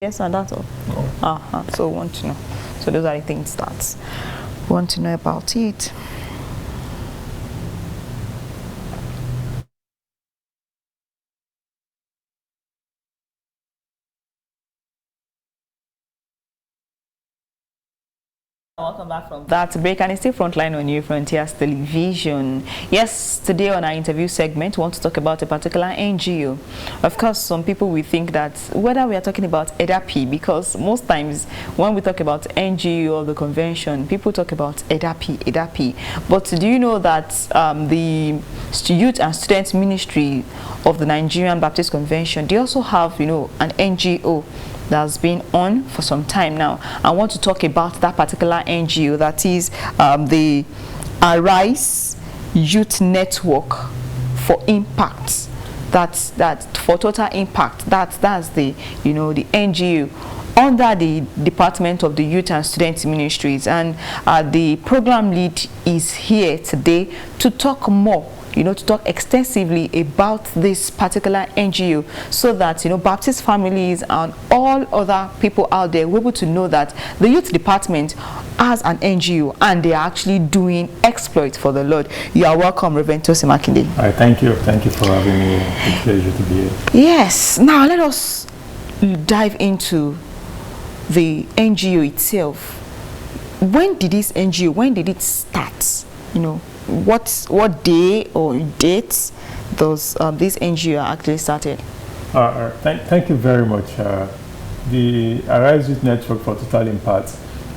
Yes, and that's all. Oh. So we want to know. So those are the things that we want to know about it. Welcome back from that break, and it's still Frontline on New Frontiers Television. Yes, today on our interview segment, we want to talk about a particular NGO. Of course, some people will think that whether we are talking about EDAP, because most times when we talk about NGO or the convention, people talk about EDAP. But do you know that the Youth and Student Ministry of the Nigerian Baptist Convention, they also have, an NGO that's been on for some time now. I want to talk about that particular NGO, that is the Arise Youth Network for Impact. That's for total impact. That's the the NGO under the Department of the Youth and Student Ministries, and the program lead is here today to talk more, to talk extensively about this particular NGO, so that Baptist families and all other people out there will be able to know that the youth department has an NGO and they are actually doing exploits for the Lord. You are welcome, Reverend Tosin Makinde. All right, thank you for having me. It's a pleasure to be here. Yes, now let us dive into the NGO itself. When did this NGO, when did it start? What day or dates does this NGO actually started? Thank you very much. The Arise Youth Network for Total Impact,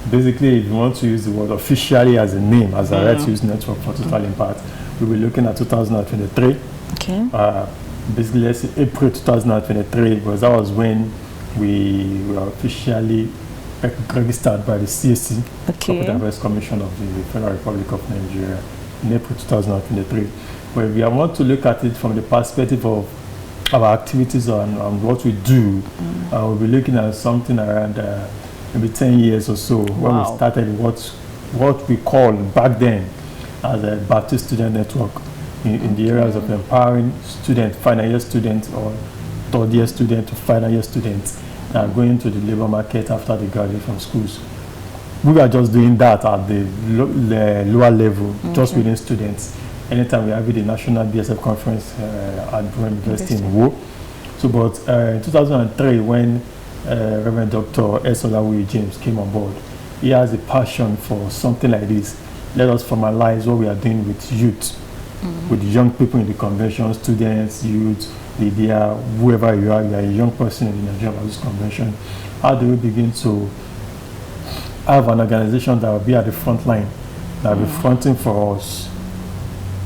basically, if you want to use the word officially as a name, as Arise Youth Network for Total Impact, we were looking at 2023. Okay. Basically, let's say April 2023, because that was when we were officially registered by the CSC, Corporate Affairs Commission of the Federal Republic of Nigeria, in April 2023. But if we want to look at it from the perspective of our activities and what we do, we'll be looking at something around maybe 10 years or so. Wow. When we started what we called back then as a Baptist Student Network in the areas of empowering students, final year students or third year students to final year students going to the labor market after they graduate from schools. We were just doing that at the lower level, just within students. Anytime we have the National BSF Conference at Brown University in Wo. So, but in 2003, when Reverend Dr. S. Olawi James came on board, he has a passion for something like this. Let us formalize what we are doing with youth, with young people in the convention, students, youth, media, whoever you are a young person in the Nigerian Baptist Convention. How do we begin to have an organization that will be at the front line, that will be fronting for us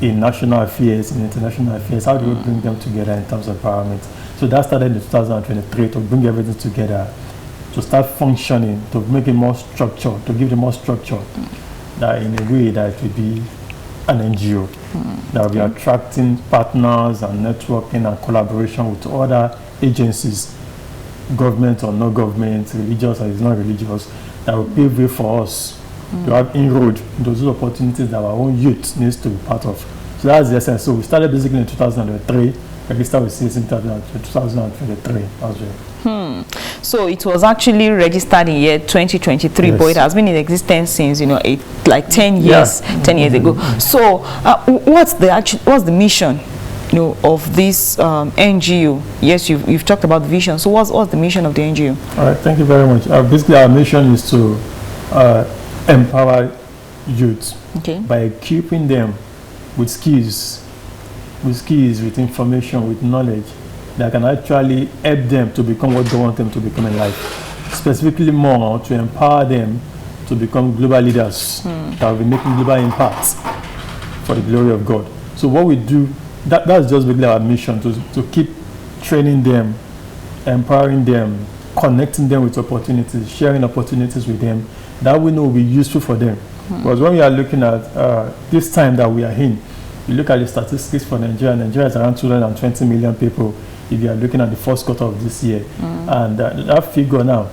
in national affairs, in international affairs? How do we bring them together in terms of empowerment? So that started in 2023 to bring everything together, to start functioning, to make it more structured, to give them more structure, that in a way that it will be an NGO, that will be attracting partners and networking and collaboration with other agencies, government or no government, religious or is not religious, that will pave way for us to have inroad into those opportunities that our own youth needs to be part of. So that's the essence. So we started basically in 2003, registered with CSC in 2023 as well. So it was actually registered in year 2023, yes. But it has been in existence since like 10 years, 10 years ago. So what's the mission, of this NGO? Yes, you've talked about the vision. So what's the mission of the NGO? All right, thank you very much. Basically, our mission is to empower youth by equipping them with skills, with information, with knowledge that can actually help them to become what they want them to become in life. Specifically more to empower them to become global leaders that will be making global impacts for the glory of God. So what we do, that's just really our mission, to keep training them, empowering them, connecting them with opportunities, sharing opportunities with them that we know will be useful for them. Because when we are looking at this time that we are in, you look at the statistics for Nigeria is around 220 million people if you are looking at the first quarter of this year. And that figure now,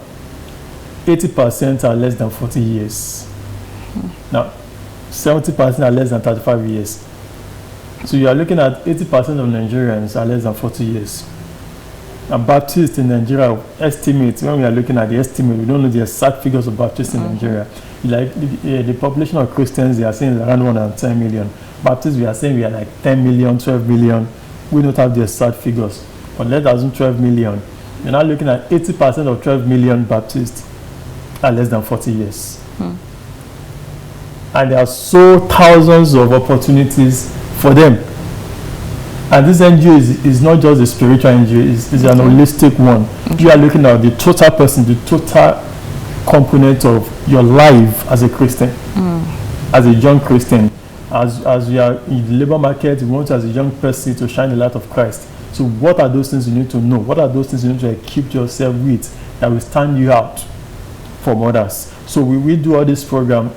80% are less than 40 years. Now, 70% are less than 35 years. So you are looking at 80% of Nigerians are less than 40 years. And Baptists in Nigeria estimate, when we are looking at the estimate, we don't know the exact figures of Baptists in Nigeria. Like the population of Christians, they are saying around 110 million. Baptists, we are saying we are like 10 million, 12 million. We don't have the exact figures. But let's assume 12 million. You're now looking at 80% of 12 million Baptists are less than 40 years. And there are so thousands of opportunities for them. And this NGO is not just a spiritual NGO, it's an holistic one. You are looking at the total person, the total component of your life as a Christian, as a young Christian. As you are in the labor market, you want as a young person to shine the light of Christ. So what are those things you need to know? What are those things you need to equip yourself with that will stand you out from others? So we do all this program,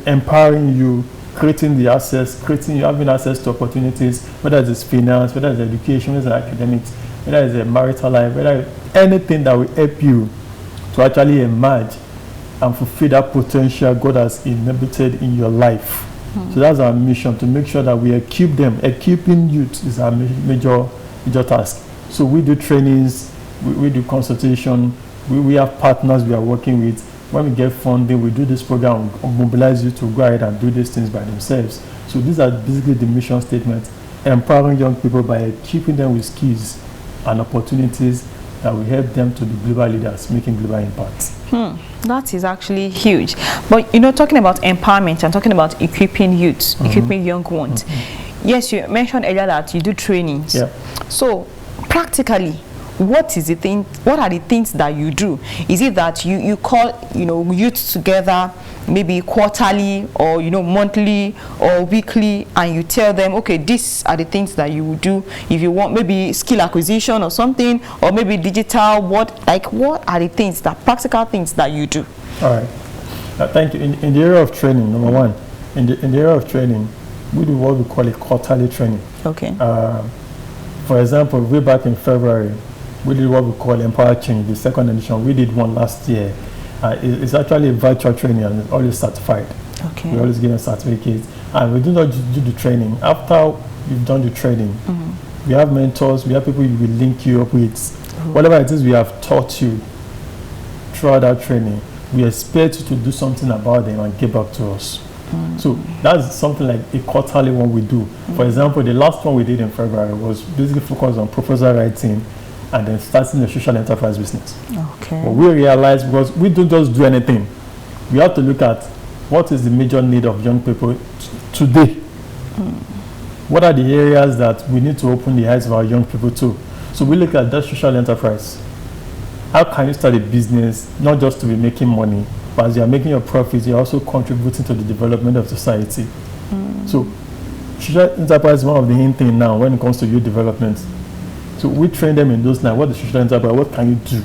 empowering you, creating the access, having access to opportunities, whether it's finance, whether it's education, whether it's academics, whether it's a marital life, whether it's anything that will help you to actually emerge and fulfill that potential God has inhabited in your life. So that's our mission, to make sure that we equip them. Equipping youth is our major task. So we do trainings, we do consultation, we have partners we are working with. When we get funding, we do this program, mobilize you to go ahead and do these things by themselves. So these are basically the mission statement, empowering young people by equipping them with skills and opportunities that will help them to be global leaders, making global impact. That is actually huge. But talking about empowerment and talking about equipping youths, equipping young ones. Yes, you mentioned earlier that you do trainings. Yeah. So practically, what are the things that you do? Is it that you call youths together, maybe quarterly or monthly or weekly, and you tell them, okay, these are the things that you will do if you want maybe skill acquisition or something, or maybe digital? What are the things, that practical things that you do? All right, thank you. In the area of training, number one, in the area of training, we do what we call a quarterly training. Okay. For example, way back in February, we did what we call Empower Change, the second edition. We did one last year. It's actually a virtual training and it's always certified. Okay. We always give them certificates. And we do not do the training. After you've done the training, we have mentors, we have people we will link you up with. Whatever it is we have taught you throughout that training, we expect you to do something about them and get back to us. So that's something like a quarterly one we do. For example, the last one we did in February was basically focused on proposal writing and then starting a social enterprise business. Okay. But we realized, because we don't just do anything, we have to look at what is the major need of young people today. What are the areas that we need to open the eyes of our young people to? So we look at that social enterprise. How can you start a business, not just to be making money, but as you are making your profits, you're also contributing to the development of society. So social enterprise is one of the main things now when it comes to youth development. So we train them in those lines. What is social enterprise? What can you do?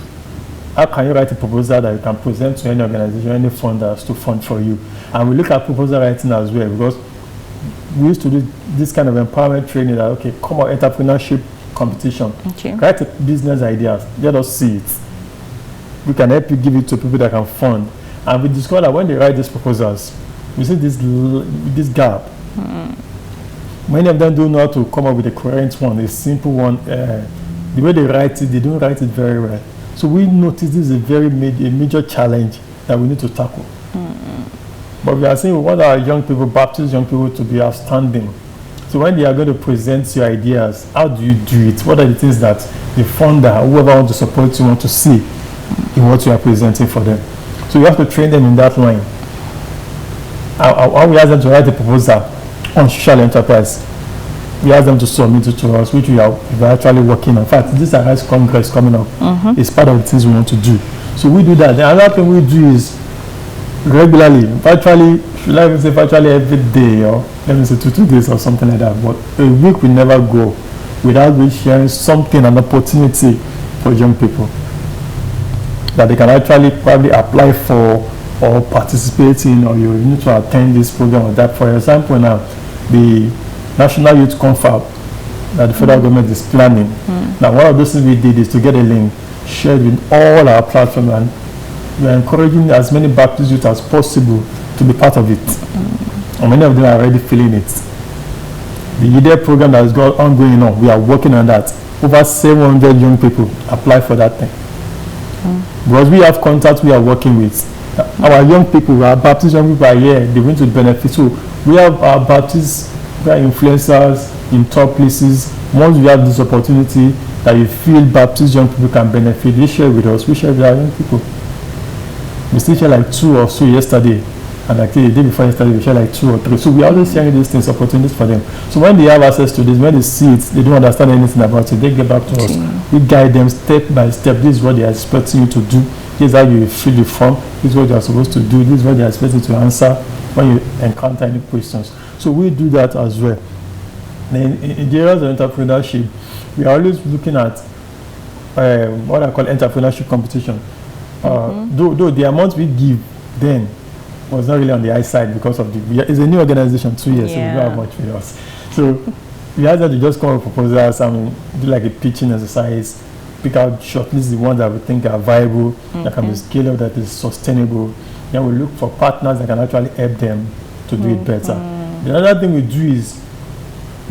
How can you write a proposal that you can present to any organization, any funders to fund for you? And we look at proposal writing as well, because we used to do this kind of empowerment training that, okay, come on, entrepreneurship competition. Okay. Write a business ideas. Let us see it. We can help you give it to people that can fund. And we discover that when they write these proposals, we see this gap. Many of them don't know how to come up with a coherent one, a simple one. The way they write it, they don't write it very well. So we notice this is a major challenge that we need to tackle. But we are saying we want our young people, Baptist young people, to be outstanding. So when they are going to present your ideas, how do you do it? What are the things that the funder, whoever wants to support you, want to see in what you are presenting for them? So you have to train them in that line. How we ask them to write a proposal on social enterprise. We ask them to submit it to us, which we are actually working on. In fact, this Arise Congress coming up is part of the things we want to do. So we do that. The other thing we do is regularly, virtually, should I even say virtually every day, or let me say 2 days or something like that. But a week we never go without we sharing something, an opportunity for young people that they can actually probably apply for or participate in, or you need to attend this program or that. For example, now the National Youth Confab that the federal government is planning. Now, one of those things we did is to get a link shared with all our platforms, and we are encouraging as many Baptist youth as possible to be part of it. And many of them are already feeling it. The EDA program that is ongoing on, we are working on that. over 700 young people apply for that thing. Because we have contacts we are working with. Our young people, our Baptist young people are here, they want to benefit. So we have our Baptist influencers in top places. Once we have this opportunity that you feel Baptist young people can benefit, they share with us, we share with our young people. We still share like 2 or so yesterday. And like the day before yesterday, we share like 2 or 3. So we are always sharing these things, opportunities for them. So when they have access to this, when they see it, they don't understand anything about it, they get back to us. We guide them step by step. This is what they are expecting you to do. This is how you fill the form. This is what you are supposed to do. This is what they are expecting to answer when you encounter any questions. So we do that as well. Then in the areas of entrepreneurship, we are always looking at what I call entrepreneurship competition. Though the amount we give then was not really on the high side because of it's a new organization, 2 years, so we don't have much with us. So we had to just come up with proposals and do like a pitching exercise, pick out shortlist the ones that we think are viable, that can be scalable, that is sustainable. Then we look for partners that can actually help them to do it better. The other thing we do is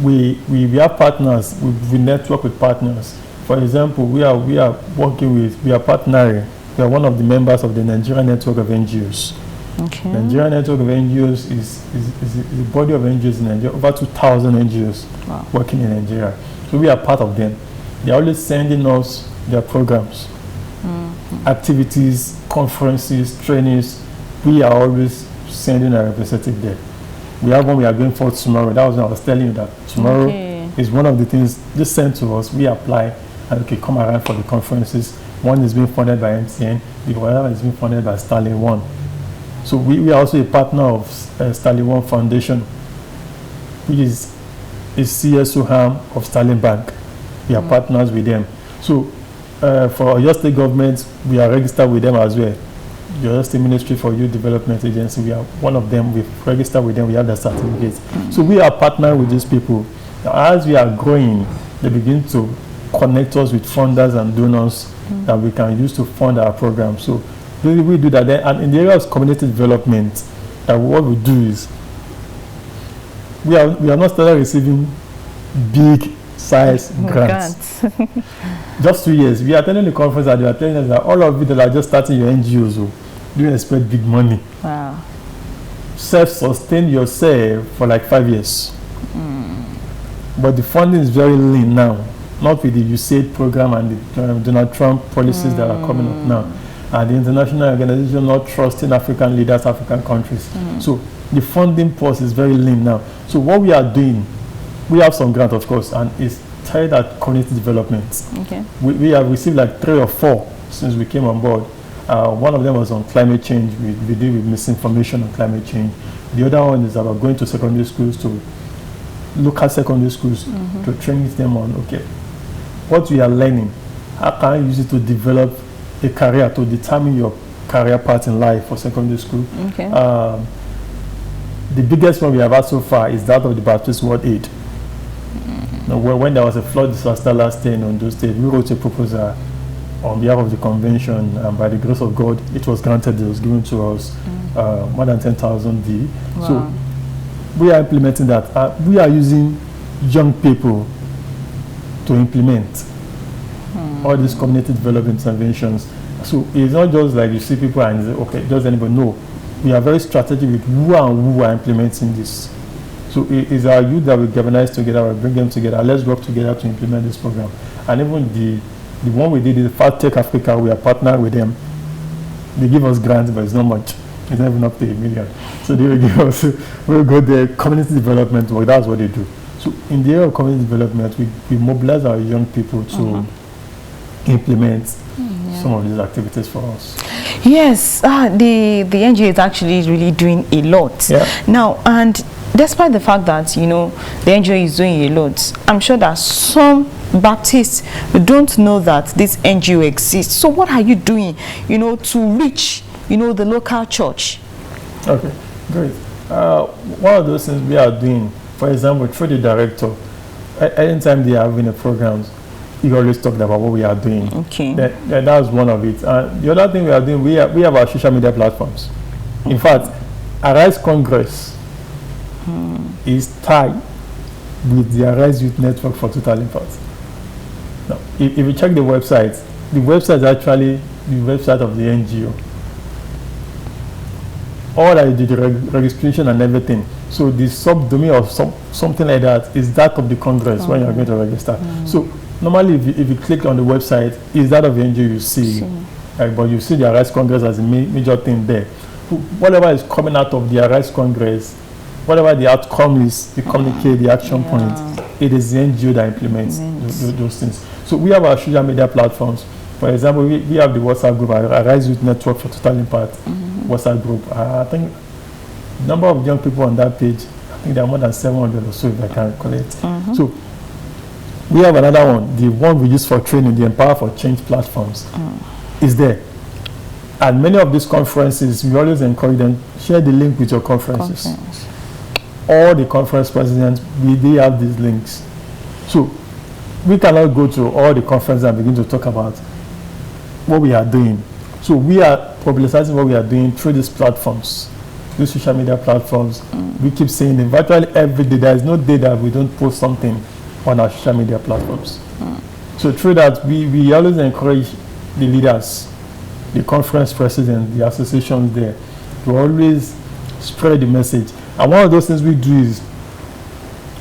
we have partners, we network with partners. For example, we are partnering. We are one of the members of the Nigerian network of NGOs. Okay. Nigerian network of NGOs is a body of NGOs in Nigeria, over 2,000 NGOs working in Nigeria. So we are part of them. They are always sending us their programs, activities, conferences, trainings. We are always sending a representative there. We have one we are going for tomorrow. That was when I was telling you that tomorrow is one of the things just sent to us. We apply and come around for the conferences. One is being funded by MTN, the other is being funded by Starling One. So we are also a partner of Starling One Foundation, which is a CSO arm of Starling Bank. We are partners with them. So for your state government, we are registered with them as well. Your state Ministry for Youth Development Agency, we are one of them. We've registered with them. We have the certificates. So we are partnering with these people. As we are growing, they begin to connect us with funders and donors that we can use to fund our program. So we do that. Then, and in the area of community development, what we do is we are not started receiving big size grants. Just 2 years. We attended the conference and they were telling us that all of you that are just starting your NGOs, you don't expect big money. Wow. Self-sustain yourself for like 5 years. But the funding is very lean now. Not with the USAID program and the Donald Trump policies that are coming up now. And the international organization not trusting African leaders, African countries. So the funding pulse is very lean now. So what we are doing, we have some grant, of course, and it's tied at community development. Okay. We have received like 3 or 4 since we came on board. One of them was on climate change. We deal with misinformation on climate change. The other one is about going to secondary schools, to local secondary schools, to train them on, okay, what we are learning, how can I use it to develop a career, to determine your career path in life for secondary school. Okay. The biggest one we have had so far is that of the Baptist World Aid. Now, when there was a flood disaster last year in Ondo State, we wrote a proposal on behalf of the convention, and by the grace of God, it was granted. It was given to us more than 10,000 D. Wow. So we are implementing that. We are using young people to implement all these community development interventions. So it's not just like you see people and you say, okay, does anybody know? We are very strategic with who are implementing this. So it is our youth that we galvanize together, we bring them together. Let's work together to implement this program. And even the one we did is Fat Tech Africa. We are partnered with them. They give us grants, but it's not much. It's not even up to $1 million. So they will give us, we'll go there, community development work. That's what they do. So in the area of community development, we mobilize our young people to implement some of these activities for us. Yes, the NGO is actually really doing a lot. Yeah. Now, and despite the fact that, the NGO is doing a lot, I'm sure that some Baptists don't know that this NGO exists. So what are you doing, to reach, the local church? Okay, great. One of those things we are doing, for example, through the director, anytime they are having a programs, he always talked about what we are doing. Okay. That was one of it. The other thing we are doing, we have our social media platforms. In fact, Arise Congress is tied with the Arise Youth Network for Total Impact. Now, if you check the website is actually the website of the NGO. All I did, the registration and everything. So the subdomain of something like that is that of the Congress when you're going to register. So normally if you click on the website, is that of the NGO you see. But you see the Arise Congress as a major thing there. Whatever is coming out of the Arise Congress, whatever the outcome is, the communicate, the action point, it is the NGO that implements those things. So we have our social media platforms. For example, we have the WhatsApp group, Arise Youth Network for Total Impact WhatsApp group. I think the number of young people on that page, I think there are more than 700 or so if I can collect. So we have another one, the one we use for training, the Empower for Change platforms, is there. And many of these conferences, we always encourage them, share the link with your conferences. All the conference presidents, they have these links. So we cannot go to all the conferences and begin to talk about what we are doing. So we are publicizing what we are doing through these platforms, these social media platforms. We keep saying it virtually every day. There is no day that we don't post something on our social media platforms. So through that, we always encourage the leaders, the conference presidents, the associations there, to always spread the message. And one of those things we do is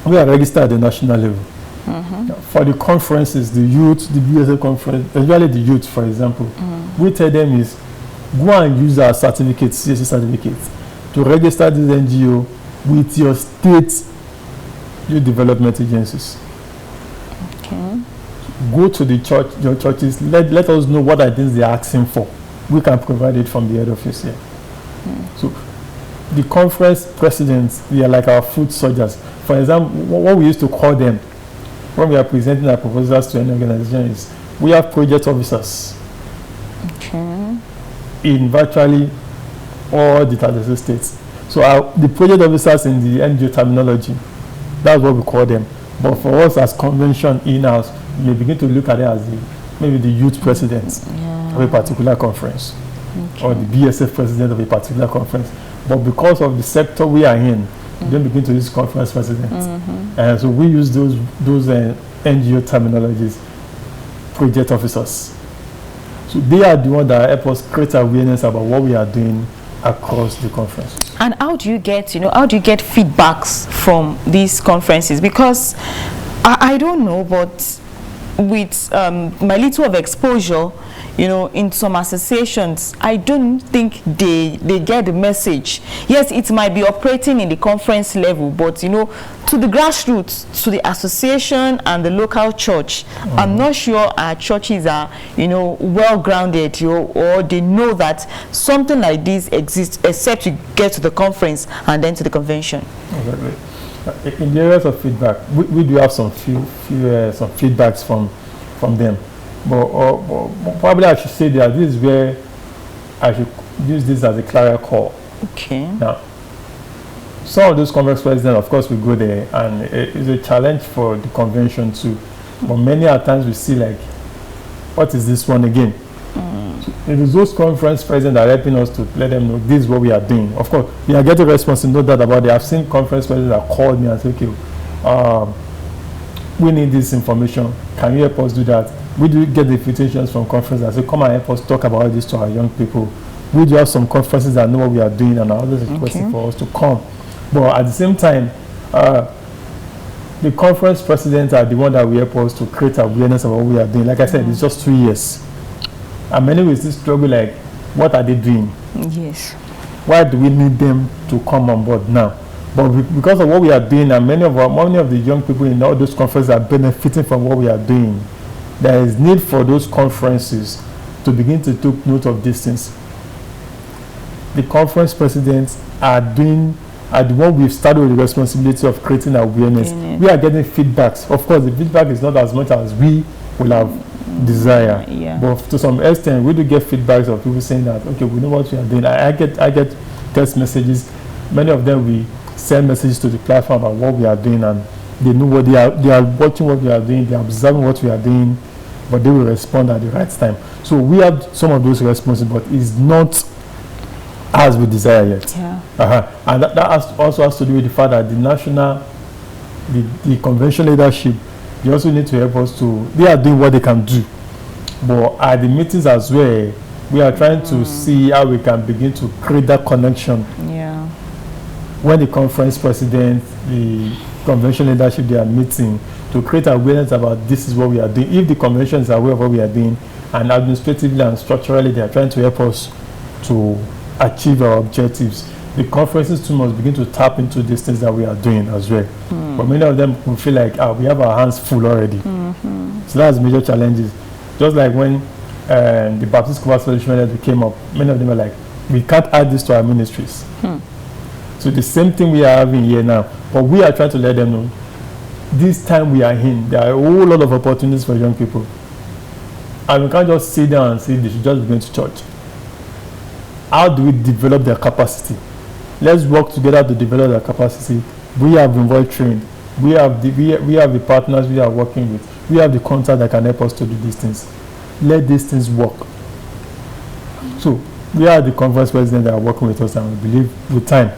we are registered at the national level. For the conferences, the youth, the BSF conference, especially the youth, for example, we tell them is go and use our certificates, CSC certificates, to register this NGO with your state youth development agencies. Go to the church, your churches, let us know what are things they are asking for. We can provide it from the head office here. So the conference presidents, they are like our foot soldiers. For example, what we used to call them when we are presenting our proposals to an organization is we have project officers in virtually all the 36 states. So the project officers in the NGO terminology, that's what we call them. But for us as convention in-house, we begin to look at it as maybe the youth president of a particular conference or the BSF president of a particular conference. But because of the sector we are in, we don't begin to use conference presidents. And so we use those NGO terminologies, project officers. So they are the ones that help us create awareness about what we are doing across the conference. And how do you get, feedbacks from these conferences? Because I don't know, but with my little of exposure, in some associations, I don't think they get the message. Yes, it might be operating in the conference level, but to the grassroots, to the association and the local church, I'm not sure our churches are well grounded, or they know that something like this exists, except you get to the conference and then to the convention. Exactly. In the areas of feedback, we do have some feedbacks from them. But probably I should say that this is where I should use this as a clarion call. Now, some of those conference presidents, of course, we go there, and it's a challenge for the convention too. But many a times we see like, what is this one again? So it is those conference presidents that are helping us to let them know this is what we are doing. Of course, we are getting response, no doubt about it. I've seen conference presidents that called me and said, okay, we need this information. Can you help us do that? We do get the invitations from conferences that say, come and help us talk about this to our young people. We do have some conferences that know what we are doing and are always requesting for us to come. But at the same time, the conference presidents are the one that will help us to create awareness of what we are doing. Like I said, it's just 2 years. And many will still struggle like, what are they doing? Yes. Why do we need them to come on board now? But because of what we are doing, and many of the young people in all those conferences are benefiting from what we are doing, there is need for those conferences to begin to take note of these things. The conference presidents are the one we've started with the responsibility of creating awareness. We are getting feedbacks. Of course, the feedback is not as much as we will have desire. But to some extent, we do get feedbacks of people saying that, okay, we know what we are doing. I get text messages. Many of them, we send messages to the platform about what we are doing, and they know what they are watching what we are doing, they are observing what we are doing, but they will respond at the right time. So we have some of those responses, but it's not as we desire yet. And that also has to do with the fact that the convention leadership they also need to help us to, they are doing what they can do. But at the meetings as well, we are trying to see how we can begin to create that connection. Yeah. When the conference president, the convention leadership, they are meeting to create awareness about this is what we are doing. If the convention is aware of what we are doing, and administratively and structurally they are trying to help us to achieve our objectives, the conferences too must begin to tap into these things that we are doing as well. But many of them will feel like we have our hands full already. So that's major challenges. Just like when the Baptist Cover Solution came up, many of them are like, we can't add this to our ministries. So the same thing we are having here now, but we are trying to let them know this time we are in, there are a whole lot of opportunities for young people. And we can't just sit down and say they should just begin to church. How do we develop their capacity? Let's work together to develop their capacity. We have been well trained. We have the partners we are working with. We have the contact that can help us to do these things. Let these things work. So we are the conference president that are working with us, and we believe with time.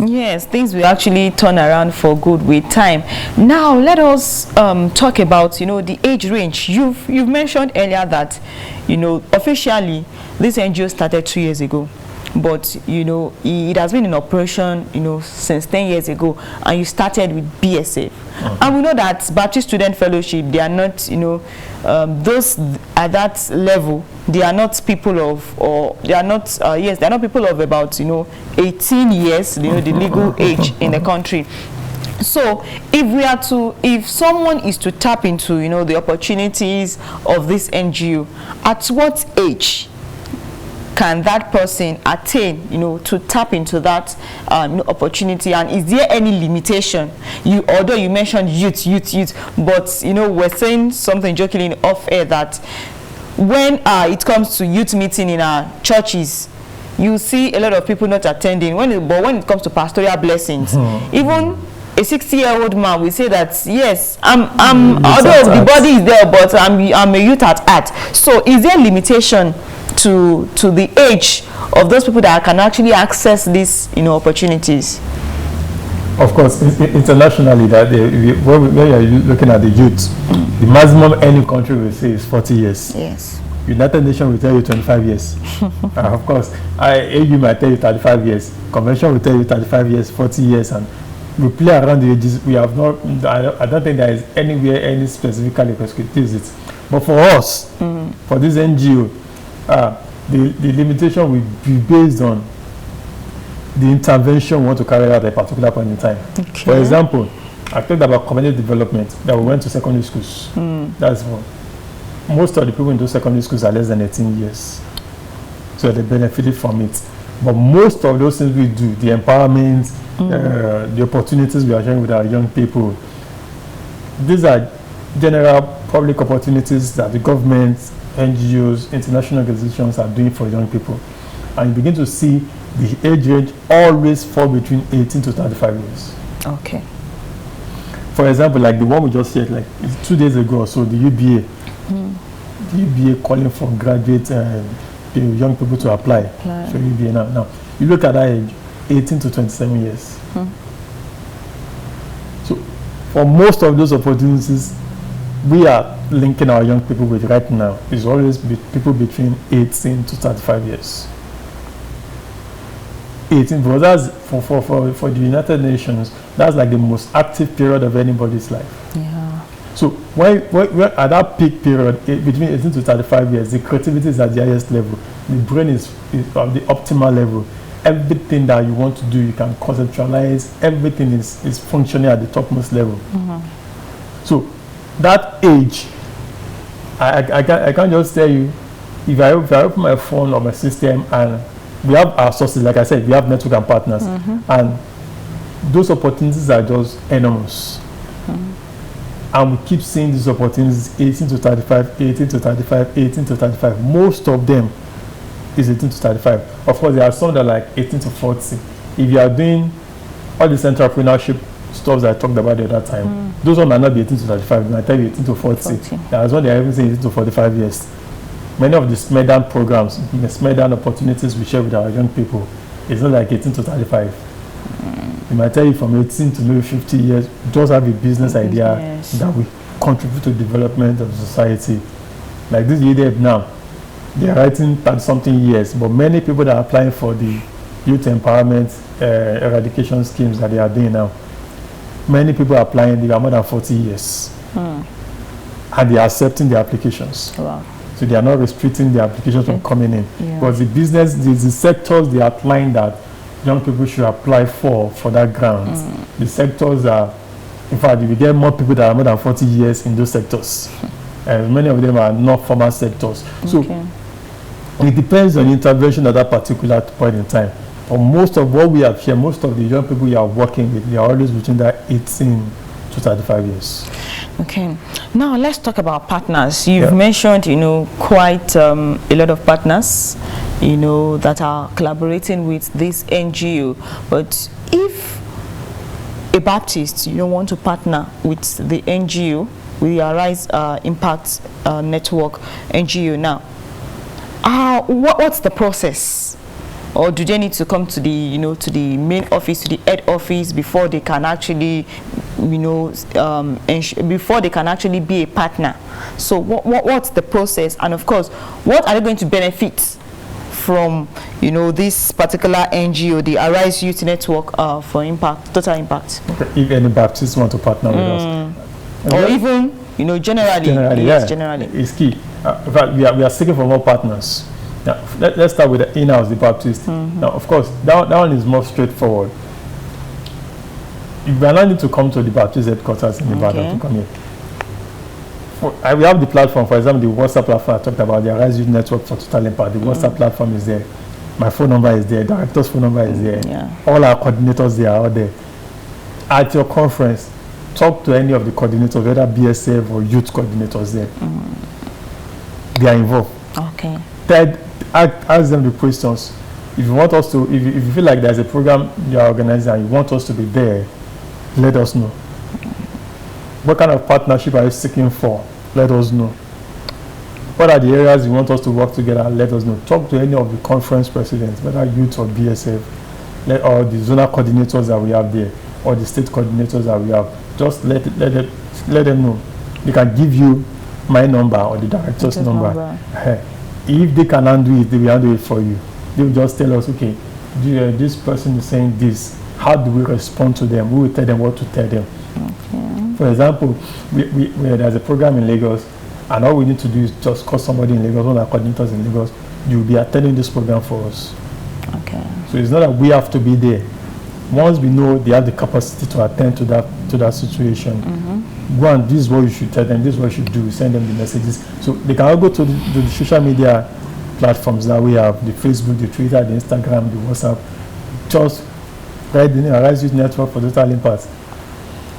Yes, things will actually turn around for good with time. Now let us talk about the age range. You've mentioned earlier that officially this NGO started 2 years ago, but it has been in operation since 10 years ago, and you started with BSF. And we know that Baptist Student Fellowship, they are not those at that level, they are not people of, or they are not yes, they are not people of about 18 years, the legal age in the country. So if someone is to tap into the opportunities of this NGO, at what age can that person attain to tap into that opportunity? And is there any limitation? Although you mentioned youth, but we're saying something jokingly off air that when it comes to youth meeting in our churches, you see a lot of people not attending. But when it comes to pastoral blessings, even a 60-year-old man will say that yes, although the body is there, but I'm a youth at heart. So is there a limitation to the age of those people that can actually access these opportunities? Of course, internationally, that when you are looking at the youth, the maximum any country will say is 40 years. Yes. United Nations will tell you 25 years. Of course, AU might tell you 35 years. Convention will tell you 35 years, 40 years, and we play around the ages. We have not. I don't think there is anywhere any specifically prescriptive it. But for us, for this NGO, the limitation will be based on the intervention we want to carry out at a particular point in time. Okay. For example, I talked about community development, that we went to secondary schools. That's one. Most of the people in those secondary schools are less than 18 years. So they benefited from it. But most of those things we do, the empowerment, the opportunities we are sharing with our young people, these are general public opportunities that the government, NGOs, international organizations are doing for young people. And you begin to see the age range always fall between 18 to 35 years. Okay. For example, like the one we just said, like 2 days ago or so, the UBA. The UBA calling for graduate young people to apply. So UBA now. You look at that age, 18 to 27 years. So for most of those opportunities we are linking our young people with right now is always people between 18 to 35 years. 18, because that's for the United Nations, that's like the most active period of anybody's life. Yeah. So when at that peak period, between 18 to 35 years, the creativity is at the highest level. The brain is at the optimal level. Everything that you want to do, you can conceptualize. Everything is functioning at the topmost level. So that age, I can't just tell you, if I open my phone or my system and we have our sources, like I said, we have network and partners, and those opportunities are just enormous. And we keep seeing these opportunities 18 to 35, 18 to 35, 18 to 35. Most of them is 18 to 35. Of course, there are some that are like 18 to 40. If you are doing all this entrepreneurship stuff that I talked about at that time, those ones might not be 18 to 35, they might tell you 18 to 40. That's when they are even saying 18 to 45 years. Many of the SMEDAN programs, the SMEDAN opportunities we share with our young people, it's not like 18 to 35. They might tell you from 18 to maybe 50 years, just have a business idea that will contribute to the development of society. Like this year now, they are writing 30-something years, but many people that are applying for the youth empowerment eradication schemes that they are doing now, many people are applying, they are more than 40 years. And they are accepting the applications. Wow. So they are not restricting the applications from coming in. But the business, the sectors they are applying that young people should apply for that grant. The sectors are, in fact, you will get more people that are more than 40 years in those sectors. And many of them are not formal sectors. So it depends on intervention at that particular point in time. But most of what we have here, most of the young people you are working with, they are always between that 18 to 35 years. Okay. Now let's talk about partners. You've mentioned, quite a lot of partners, that are collaborating with this NGO. But if a Baptist, want to partner with the NGO, with the Arise Impact Network NGO now, what's the process? Or do they need to come to the, to the main office, to the head office before they can actually, before they can actually be a partner? So what's the process? And of course, what are they going to benefit from, this particular NGO, the Arise Youth Network for Impact, Total Impact? Okay. If any Baptists want to partner with us. Or even, generally. Generally. It's key. In fact, we are seeking for more partners. Now, let's start with the in-house, the Baptist. Now, of course, that one is more straightforward. You are not need to come to the Baptist headquarters in Ibadan to come here. We have the platform, for example, the WhatsApp platform I talked about, the Arise Youth Network for Total Impact. The WhatsApp platform is there. My phone number is there. Director's phone number is there. All our coordinators, they are out there. At your conference, talk to any of the coordinators, whether BSF or youth coordinators there. They are involved. Okay. Third, ask them the questions. If you want us to, if you feel like there's a program you are organizing and you want us to be there, let us know. What kind of partnership are you seeking for? Let us know. What are the areas you want us to work together? Let us know. Talk to any of the conference presidents, whether youth or BSF, or the zonal coordinators that we have there, or the state coordinators that we have. Just let them know. They can give you my number or the director's number. If they can handle it, they will handle it for you. They will just tell us, okay, this person is saying this. How do we respond to them? We will tell them what to tell them. For example, there's a program in Lagos, and all we need to do is just call somebody in Lagos, one of our coordinators in Lagos. You will be attending this program for us. Okay. So it's not that we have to be there. Once we know they have the capacity to attend to that situation, go and this is what you should tell them, this is what you should do, send them the messages. So they can all go to the social media platforms that we have, the Facebook, the Twitter, the Instagram, the WhatsApp. Just write the name, Arise Youth Network for Total Impact.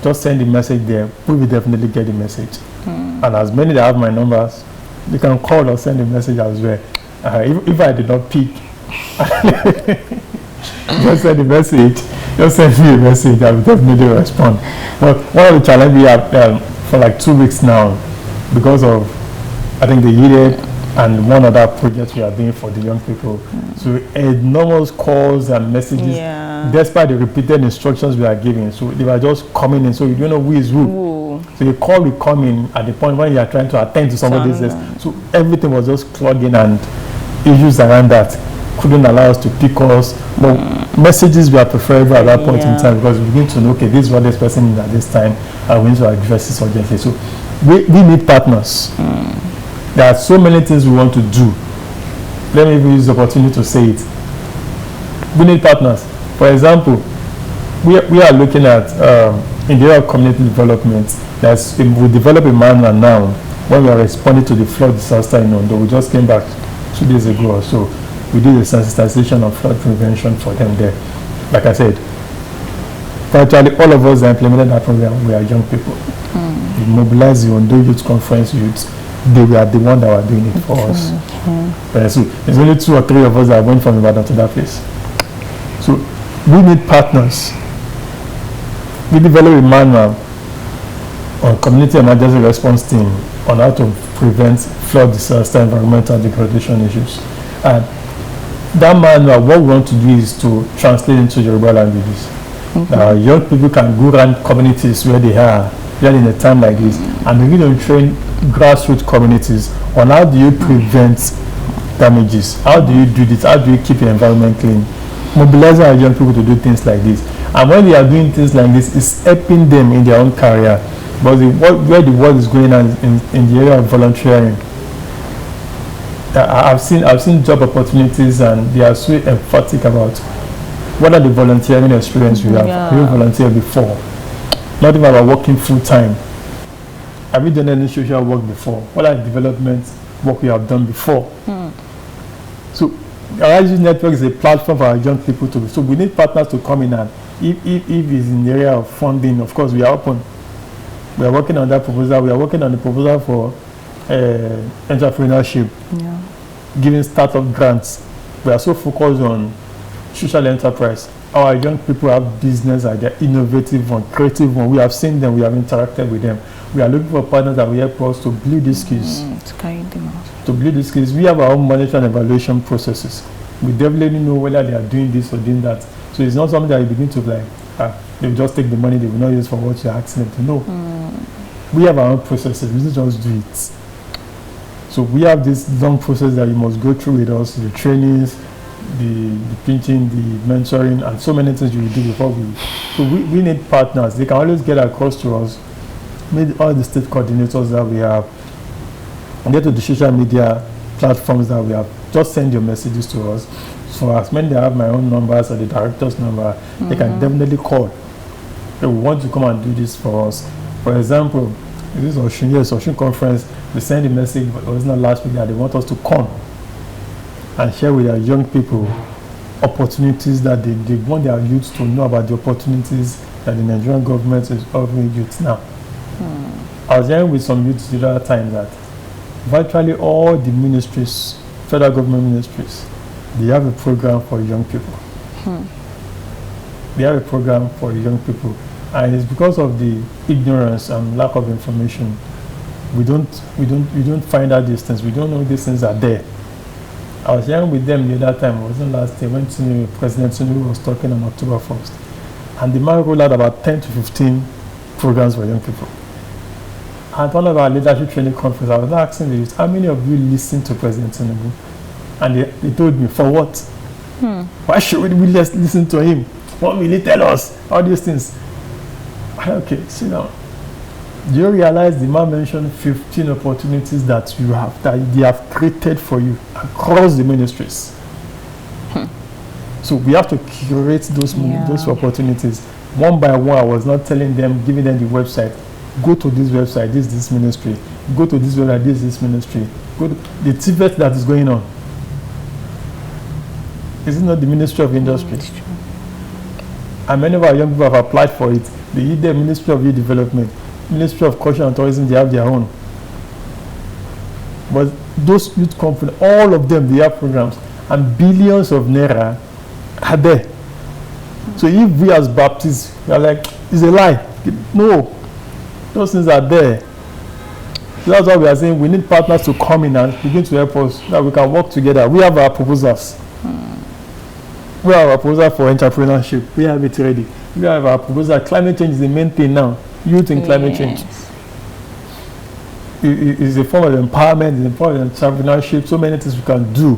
Just send the message there. We will definitely get the message. And as many that have my numbers, they can call or send a message as well. If I did not pick, just send a message. Just send me a message. I will definitely respond. But one of the challenges we have for like 2 weeks now, because of, I think, the year and one other project we are doing for the young people. So enormous calls and messages, despite the repeated instructions we are giving. So they were just coming in. So you don't know who is who. So the call will come in at the point when you are trying to attend to somebody's desk. So everything was just clogging, and issues around that couldn't allow us to pick us. But messages were preferable at that point in time, because we begin to know, okay, this is what this person is at this time, and we need to address this urgently. So we need partners. There are so many things we want to do. Let me even use the opportunity to say it. We need partners. For example, we are looking at, in the area of community development, we develop a manual now when we are responding to the flood disaster in Ondo. We just came back 2 days ago or so. We did a sensitization of flood prevention for them there. Like I said, virtually all of us that implemented that program, we are young people. We mobilized the Ondo Youth Conference youths. They were the one that were doing it for us. So there's only 2 or 3 of us that went from Ibadan to that place. So we need partners. We developed a manual on community emergency response team on how to prevent flood disaster, environmental degradation issues. And that manual, what we want to do is to translate into Yoruba languages. Young people can go around communities where they are, really in a time like this, and begin to train grassroots communities on how do you prevent damages, how do you do this, how do you keep your environment clean, mobilizing our young people to do things like this. And when they are doing things like this, it's helping them in their own career. But where the world is going on in the area of volunteering, I've seen job opportunities, and they are so emphatic about what are the volunteering experience you have. Have you volunteered before? Not even about working full time. Have you done any social work before? What are the development work you have done before? So our IG's network is a platform for our young people to be. So we need partners to come in, and if it's in the area of funding, of course we are open. We are working on that proposal. We are working on the proposal for entrepreneurship, giving startup grants. We are so focused on social enterprise. Our young people have business ideas, innovative one, creative one. We have seen them. We have interacted with them. We are looking for partners that will help us to build these skills. To carry them out. To build these skills, we have our own monitoring and evaluation processes. We definitely know whether they are doing this or doing that. So it's not something that you begin to like, they will just take the money, they will not use for what you're asking them to know. We have our own processes, we don't just do it. So we have this long process that you must go through with us, the trainings, the teaching, the mentoring, and so many things you will do before we. So we need partners. They can always get across to us, maybe all the state coordinators that we have, and get to the social media platforms that we have. Just send your messages to us. So as many that have my own numbers or the director's number, they can definitely call. They will want to come and do this for us. For example, this Ocean conference, we sent a message, but it was not last week, that they want us to come and share with our young people opportunities that they want their youth to know about, the opportunities that the Nigerian government is offering youth now. I was hearing with some youth the other time that virtually all the ministries, federal government ministries, they have a program for young people. They have a program for young people, and it's because of the ignorance and lack of information. We don't find out these things. We don't know these things are there. I was hearing with them the other time. It wasn't last year when President Tinubu was talking on October 1st, and the man rolled out about 10 to 15 programs for young people. At one of our leadership training conferences, I was asking the youth, how many of you listened to President Tinubu? And they told me, for what? Why should we listen to him? What will he tell us? All these things. Okay, sit down. Do you realize the man mentioned 15 opportunities that you have, that they have created for you across the ministries? So we have to curate those opportunities. One by one, I was not telling them, giving them the website. Go to this website, this ministry. Go to this website, this ministry. Go to the TVET that is going on. Is it not the Ministry of Industry? And many of our young people have applied for it. They need the Ministry of Youth Development, Ministry of Culture and Tourism, they have their own. But those youth companies, all of them, they have programs, and billions of naira are there. So if we as Baptists are like, it's a lie. No, those things are there. So that's why we are saying we need partners to come in and begin to help us, so that we can work together. We have our proposals. We have our proposal for entrepreneurship. We have it ready. We have our proposal. Climate change is the main thing now. Youth in climate change. It is a form of empowerment, it's a form of entrepreneurship. So many things we can do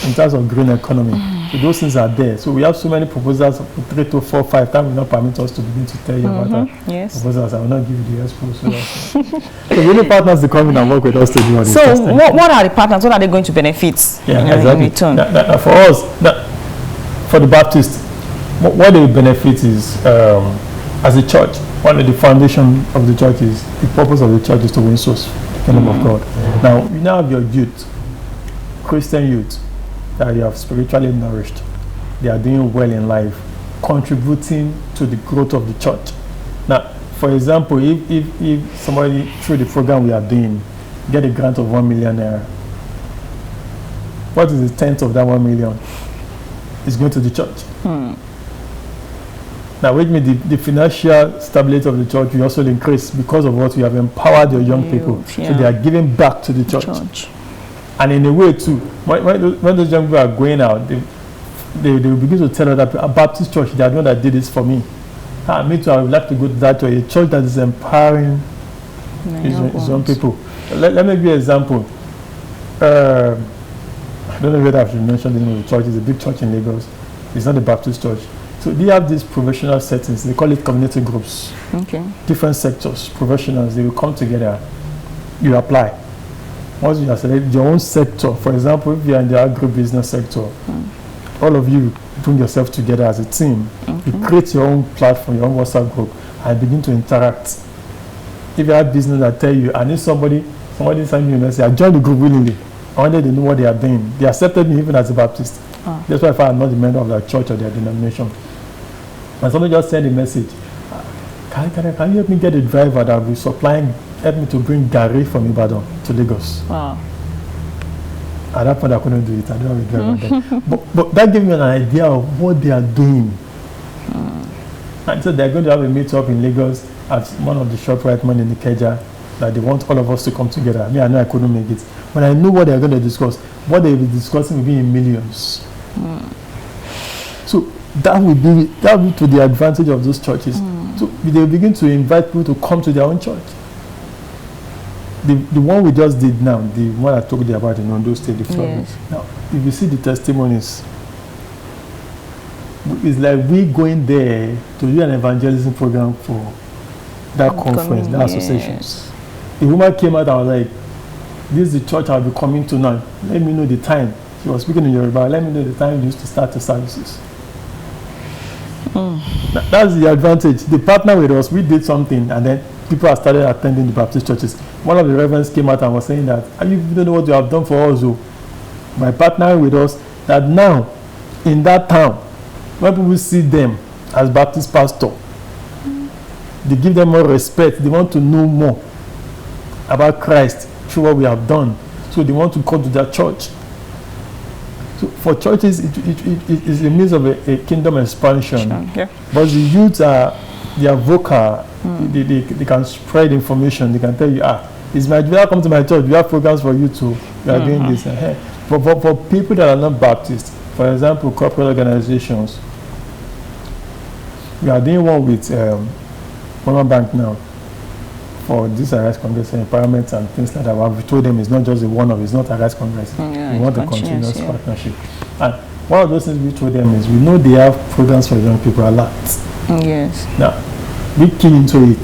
in terms of green economy. So those things are there. So we have so many proposals, 3 to 4, 5 times will not permit us to begin to tell you about our proposals. I will not give you the expo. So we need partners to come in and work with us to do all this. So what are the partners? What are they going to benefit in return? For us, for the Baptists, what they benefit is, as a church, one of the foundation of the church is, the purpose of the church is to win souls, the kingdom of God. Now, you now have your youth, Christian youth, that you have spiritually nourished. They are doing well in life, contributing to the growth of the church. Now, for example, if somebody, through the program we are doing, get a grant of 1 million naira, what is the tenth of that 1 million? It's going to the church. Now, which means the financial stability of the church will also increase because of what we have empowered your young people. So they are giving back to the church. And in a way too, when those young people are going out, they will begin to tell other people, a Baptist church, they are the one that did this for me. Me too, I would like to go to that way. A church that is empowering its own people. Let me give you an example. I don't know whether I should mention the name of the church. It's a big church in Lagos. It's not a Baptist church. So they have these professional settings. They call it community groups. Okay. Different sectors, professionals, they will come together. You apply. Once you have selected your own sector, for example, if you are in the agribusiness sector, all of you bring yourself together as a team. You create your own platform, your own WhatsApp group, and begin to interact. If you have business that tell you, I need somebody send me a message, I joined the group willingly. I wanted to know what they are doing. They accepted me even as a Baptist. That's why if I'm not a member of their church or their denomination. And somebody just sent a message, can you help me get a driver that will be help me to bring Gary from Ibadan to Lagos? Wow. At that point I couldn't do it. I don't have a driver then. But that gave me an idea of what they are doing. And so they're going to have a meet-up in Lagos at one of the ShopRite men in the Keja that they want all of us to come together. I know I couldn't make it. But I know what they're going to discuss. What they'll be discussing will be in millions. So that will be to the advantage of those churches. So they begin to invite people to come to their own church. The one we just did now, the one I told you about in Ondo State, yes. Now, if you see the testimonies, it's like we going there to do an evangelism program for that conference, that associations. The woman came out and was like, this is the church I'll be coming to now. Let me know the time. She was speaking in Yoruba. Let me know the time you used to start the services. That's the advantage. They partner with us. We did something, and then people have started attending the Baptist churches. One of the reverends came out and was saying that, you don't know what you have done for us. By partnering with us, that now, in that town, when people see them as Baptist pastor, they give them more respect. They want to know more about Christ through what we have done. So they want to come to their church. So for churches, it is a means of a kingdom expansion. Yeah. But the youth they are vocal. They can spread information. They can tell you, it's my job, come to my church. We have programs for you too. We are doing this. For people that are not Baptist, for example, corporate organizations, we are doing one with Mama Bank now for this Arise Congress empowerment and things like that. What we told them is not just it's not Arise Congress. We want a continuous partnership. And one of those things we told them is we know they have programs for young people a lot. Yes. Now, we key into it.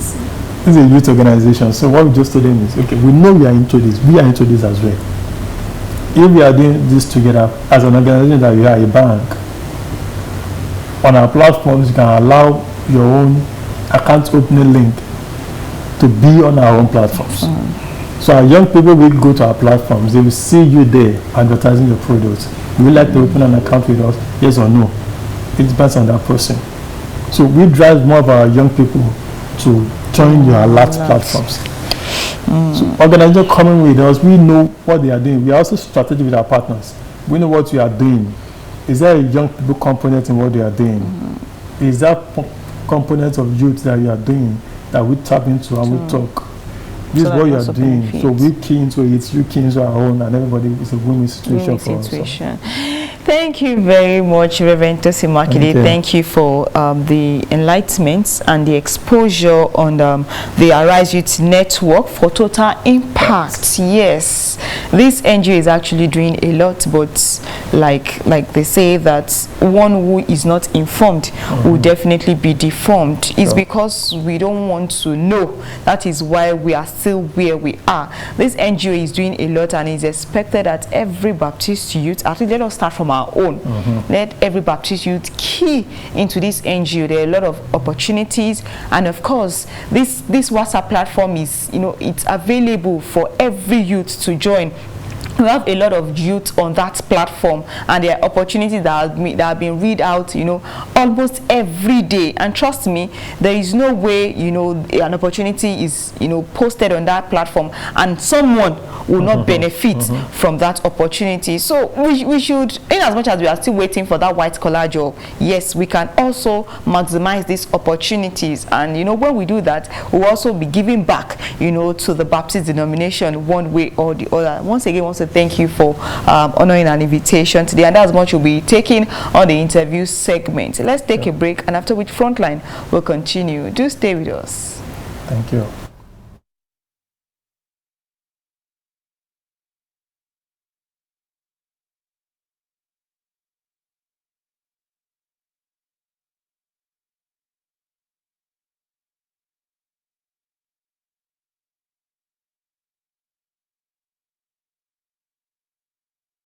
This is a youth organization. So what we just told them is, okay, we know we are into this. We are into this as well. If we are doing this together as an organization that we are a bank, on our platforms you can allow your own account opening link to be on our own platforms. So our young people will go to our platforms. They will see you there advertising your products. Would you like to open an account with us? Yes or no? It depends on that person. So we drive more of our young people to join your alert platforms. So organizations coming with us, we know what they are doing. We are also strategic with our partners. We know what we are doing. Is there a young people component in what they are doing? Is that component of youth that you are doing that we tap into and we talk? This is what you are doing. Benefits. So we key into it, you key into our own, and everybody is a win-win situation for us. So. Thank you very much, Reverend Tosin Makinde. Thank you for the enlightenment and the exposure on the Arise Youth Network for total impact. Yes, this NGO is actually doing a lot, but like they say that one who is not informed will definitely be deformed. It's because we don't want to know. That is why we are still where we are. This NGO is doing a lot, and it's expected that every Baptist youth, actually let us start from our own. Let every Baptist youth key into this NGO. There are a lot of opportunities, and of course this WhatsApp platform is, it's available for every youth to join. We have a lot of youth on that platform, and there are opportunities that have been read out, almost every day. And trust me, there is no way, an opportunity is, posted on that platform and someone will not benefit from that opportunity. So we should, in as much as we are still waiting for that white collar job, yes, we can also maximize these opportunities. And when we do that, we'll also be giving back, to the Baptist denomination one way or the other. Once again, thank you for honoring an invitation today, and that's much we'll be taking on the interview segment. Let's take a break, and after which Frontline will continue. Do stay with us. Thank you.